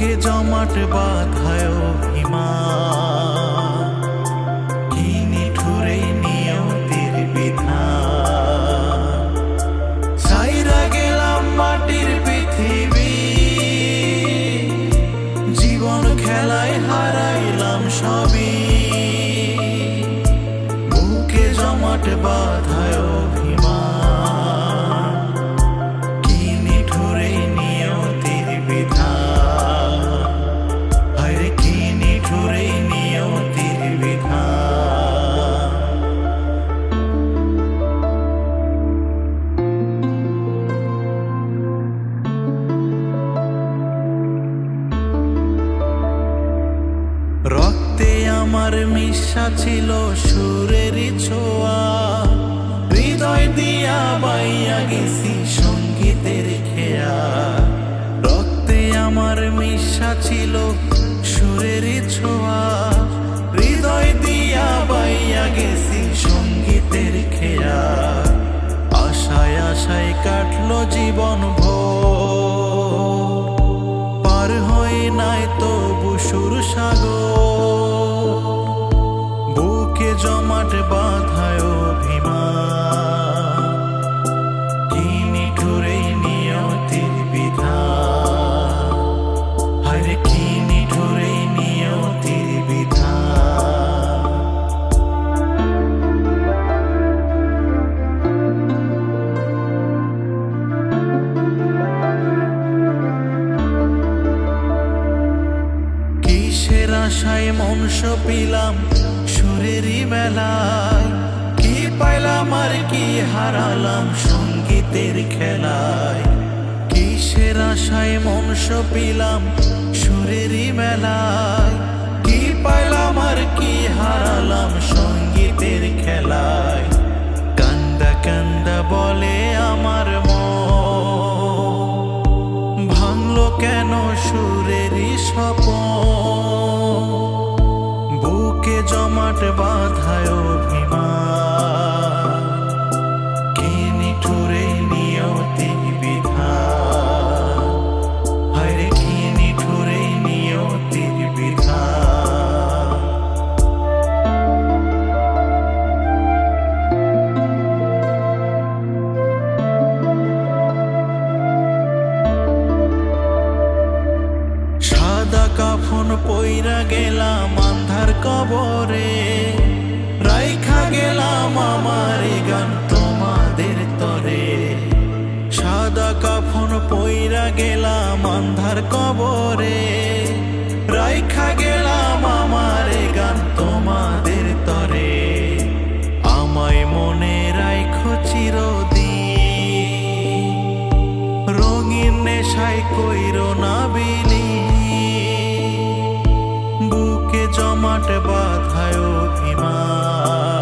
বুকে জমাট বাঁধায় অভিমান, কি নিঠুরে নিয়তির বিধান। ছাইরা গেলাম মাটির পৃথিবী, জীবন খেলায় হারাইলাম সবই। বুকে জমাট বাঁধায় অভিমান, কি নিঠুরে নিয়তির বিধান। হায়রে কি নিঠুরে নিয়তির বিধান। রক্তে আমার মিশা ছিল সুরেরই ছোঁয়া, হৃদয় দিয়া বাইয়া গেছি সঙ্গীতের খেয়া। রক্তে আমার মিশা ছিল সুরেরই ছোঁয়া, হৃদয় দিয়া বাইয়া গেছি সঙ্গীতের খেয়া। আশায় আশায় কাটলো জীবন ভোর, পার হয়ে নাই তবু সুর সাগর। বুকে জমাট বাঁধায় অভিমান, কি নিঠুরে নিয়তির বিধান। হায়রে কি নিঠুরে নিয়তির বিধান। কিসের আশায় মন সপিলাম সুরেরই মেলায়, কি পাইলাম আর কি হারালাম সঙ্গীতের খেলায়। কিসের আশায় মন সপিলাম সুরেরই মেলায়, কি পাইলাম আর কি হারালাম সঙ্গীতের খেলায়। কান্দা কান্দা বলে আমার মন, ভাঙলো কেন সুরেরই স্বপন। বুকে জমাট বাঁধায় অভিমান, কি নিঠুরে নিয়তির বিধান। হায়রে কি নিঠুরে নিয়তির বিধান। সাদা কাফন পইরা গেলাম আন্ধার কবরে, রাইখা গেলাম আমার এই গান তোমাদের তরে। সাদা কাফন পইরা গেলাম আন্ধার কবরে, রাইখা গেলাম আমার এই গান তোমাদের তরে। আমায় মনে রাইখো চিরদিন, রঙিন নেশায় কইরো না বিলি। বুকে জমাট বাঁধায় অভিমান,